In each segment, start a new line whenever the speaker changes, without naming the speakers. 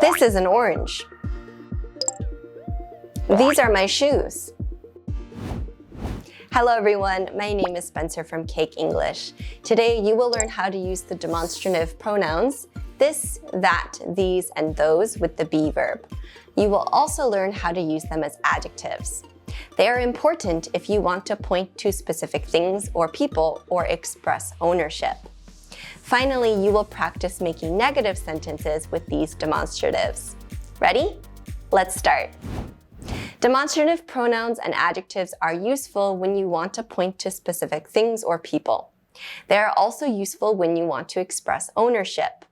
This is an orange. These are my shoes. Hello everyone, my name is Spencer from Cake English. Today you will learn how to use the demonstrative pronouns this, that, these, and those with the be verb. You will also learn how to use them as adjectives. They are important if you want to point to specific things or people or express ownership. Finally, you will practice making negative sentences with these demonstratives. Ready? Let's start. Demonstrative pronouns and adjectives are useful when you want to point to specific things or people. They are also useful when you want to express ownership.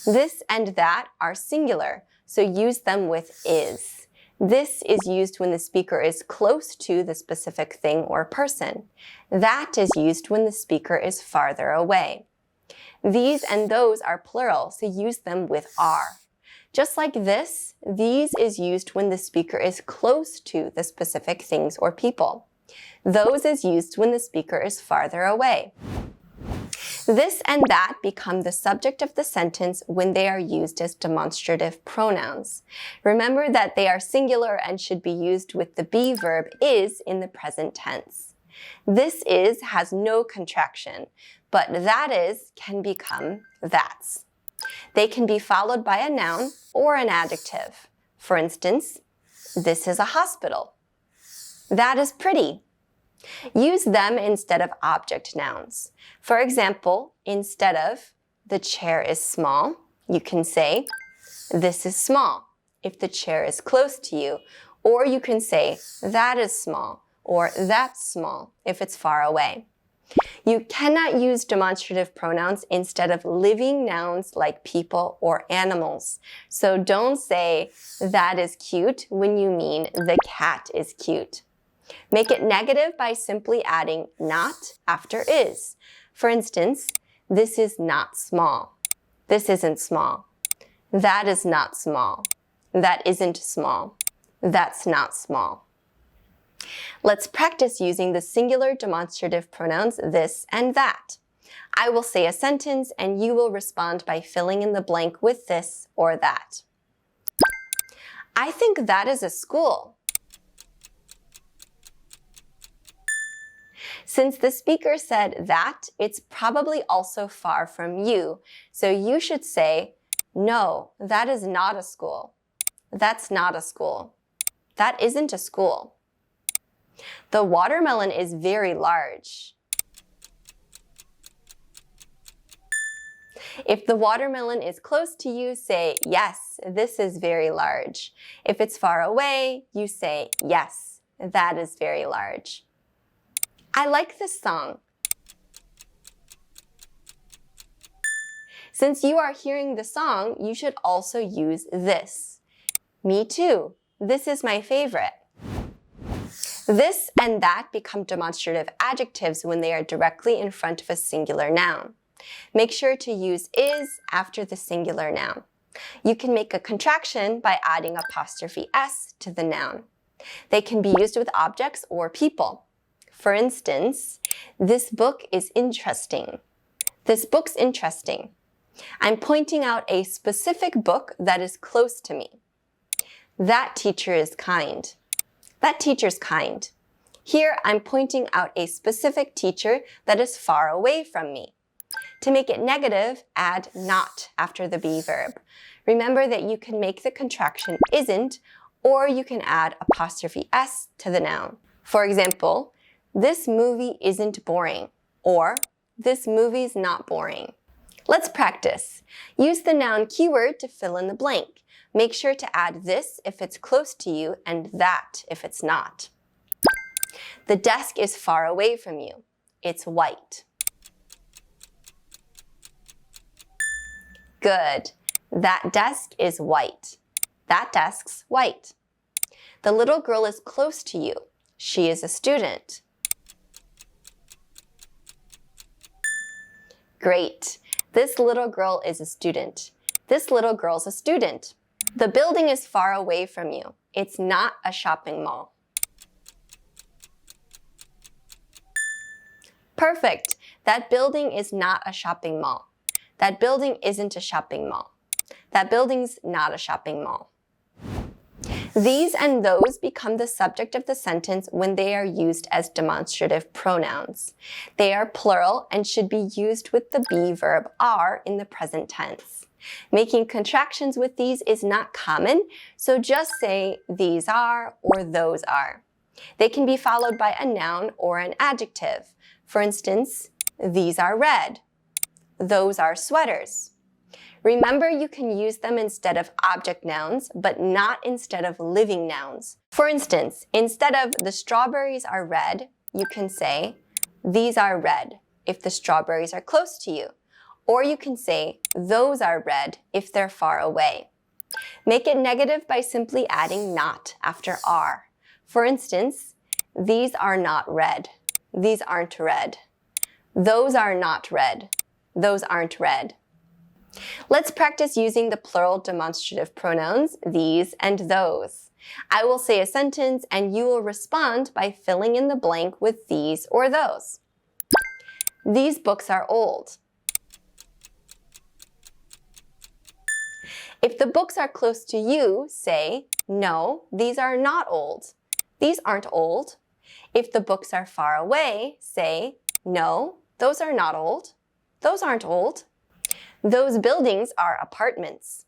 This and that are singular, so use them with is. This is used when the speaker is close to the specific thing or person. That is used when the speaker is farther away. These and those are plural, so use them with are. Just like this, these is used when the speaker is close to the specific things or people. Those is used when the speaker is farther away. This and that become the subject of the sentence when they are used as demonstrative pronouns. Remember that they are singular and should be used with the be verb is in the present tense. This is has no contraction, but that is can become that's. They can be followed by a noun or an adjective. For instance, this is a hospital. That is pretty. Use them instead of object nouns. For example, instead of the chair is small, you can say this is small if the chair is close to you, or you can say that is small or that's small if it's far away. You cannot use demonstrative pronouns instead of living nouns like people or animals. So don't say that is cute when you mean the cat is cute. Make it negative by simply adding not after is. For instance, this is not small. This isn't small. That is not small. That isn't small. That's not small. Let's practice using the singular demonstrative pronouns this and that. I will say a sentence and you will respond by filling in the blank with this or that. I think that is a school. Since the speaker said that, it's probably also far from you. So you should say, no, that is not a school. That's not a school. That isn't a school. The watermelon is very large. If the watermelon is close to you, say, yes, this is very large. If it's far away, you say, yes, that is very large. I like this song. Since you are hearing the song, you should also use this. Me too. This is my favorite. This and that become demonstrative adjectives when they are directly in front of a singular noun. Make sure to use is after the singular noun. You can make a contraction by adding apostrophe s to the noun. They can be used with objects or people. For instance, this book is interesting. This book's interesting. I'm pointing out a specific book that is close to me. That teacher is kind. That teacher's kind. Here, I'm pointing out a specific teacher that is far away from me. To make it negative, add not after the be verb. Remember that you can make the contraction isn't, or you can add apostrophe s to the noun. For example, this movie isn't boring, or this movie's not boring. Let's practice. Use the noun keyword to fill in the blank. Make sure to add this if it's close to you and that if it's not. The desk is far away from you. It's white. Good. That desk is white. That desk's white. The little girl is close to you. She is a student. Great. This little girl is a student. This little girl's a student. The building is far away from you. It's not a shopping mall. Perfect. That building is not a shopping mall. That building isn't a shopping mall. That building's not a shopping mall. These and those become the subject of the sentence when they are used as demonstrative pronouns. They are plural and should be used with the be verb are in the present tense. Making contractions with these is not common, so just say these are or those are. They can be followed by a noun or an adjective. For instance, these are red. Those are sweaters. Remember, you can use them instead of object nouns, but not instead of living nouns. For instance, instead of the strawberries are red, you can say, these are red if the strawberries are close to you. Or you can say, those are red if they're far away. Make it negative by simply adding not after are. For instance, these are not red. These aren't red. Those are not red. Those aren't red. Let's practice using the plural demonstrative pronouns, these and those. I will say a sentence and you will respond by filling in the blank with these or those. These books are old. If the books are close to you, say, no, these are not old. These aren't old. If the books are far away, say, no, those are not old. Those aren't old. Those buildings are apartments.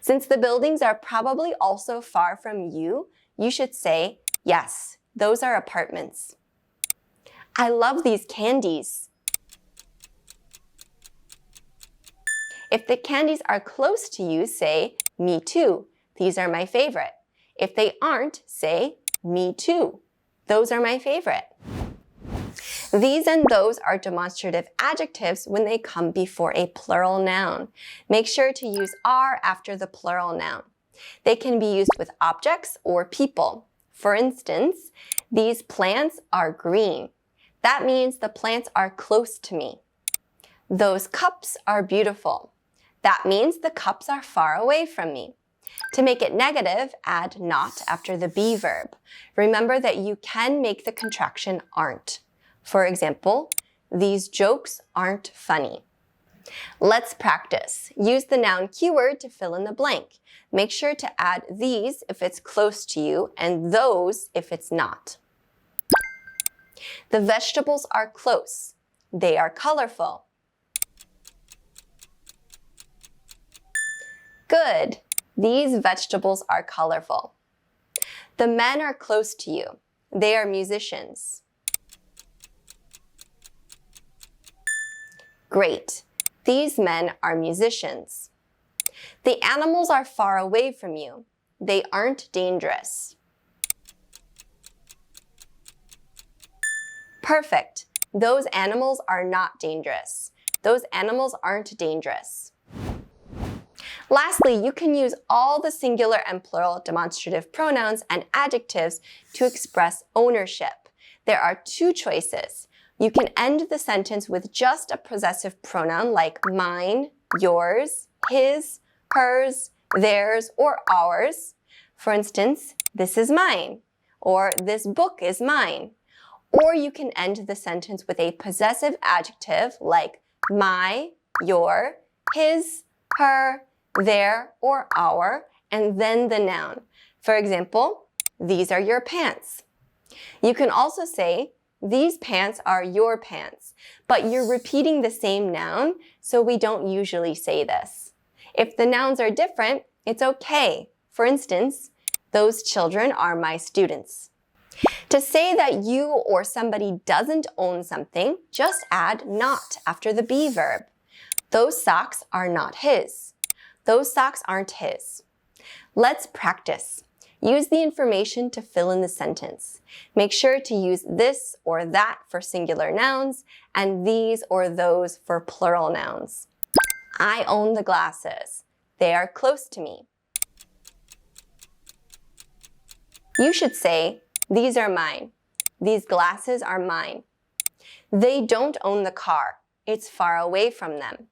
Since the buildings are probably also far from you, you should say, yes, those are apartments. I love these candies. If the candies are close to you, say, me too. These are my favorite. If they aren't, say, me too. Those are my favorite. These and those are demonstrative adjectives when they come before a plural noun. Make sure to use are after the plural noun. They can be used with objects or people. For instance, these plants are green. That means the plants are close to me. Those cups are beautiful. That means the cups are far away from me. To make it negative, add not after the be verb. Remember that you can make the contraction aren't. For example, these jokes aren't funny. Let's practice. Use the noun keyword to fill in the blank. Make sure to add these if it's close to you and those if it's not. The vegetables are close. They are colorful. Good. These vegetables are colorful. The men are close to you. They are musicians. Great. These men are musicians. The animals are far away from you. They aren't dangerous. Perfect. Those animals are not dangerous. Those animals aren't dangerous. Lastly, you can use all the singular and plural demonstrative pronouns and adjectives to express ownership. There are two choices. You can end the sentence with just a possessive pronoun like mine, yours, his, hers, theirs, or ours. For instance, this is mine, or this book is mine. Or you can end the sentence with a possessive adjective like my, your, his, her, their, or our, and then the noun. For example, these are your pants. You can also say, these pants are your pants, but you're repeating the same noun, so we don't usually say this. If the nouns are different, it's okay. For instance, those children are my students. To say that you or somebody doesn't own something, just add not after the be verb. Those socks are not his. Those socks aren't his. Let's practice. Use the information to fill in the sentence. Make sure to use this or that for singular nouns and these or those for plural nouns. I own the glasses. They are close to me. You should say, these are mine. These glasses are mine. They don't own the car. It's far away from them.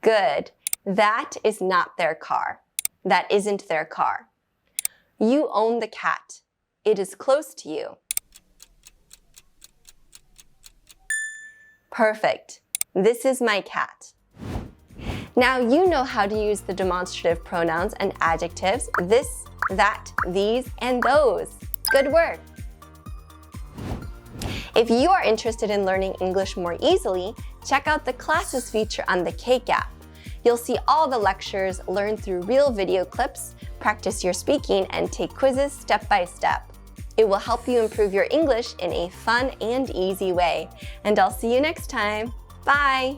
Good. That is not their car. That isn't their car. You own the cat. It is close to you. Perfect. This is my cat. Now you know how to use the demonstrative pronouns and adjectives this, that, these, and those. Good work! If you are interested in learning English more easily, check out the Classes feature on the Cake app. You'll see all the lectures, learn through real video clips, practice your speaking, and take quizzes step by step. It will help you improve your English in a fun and easy way. And I'll see you next time. Bye!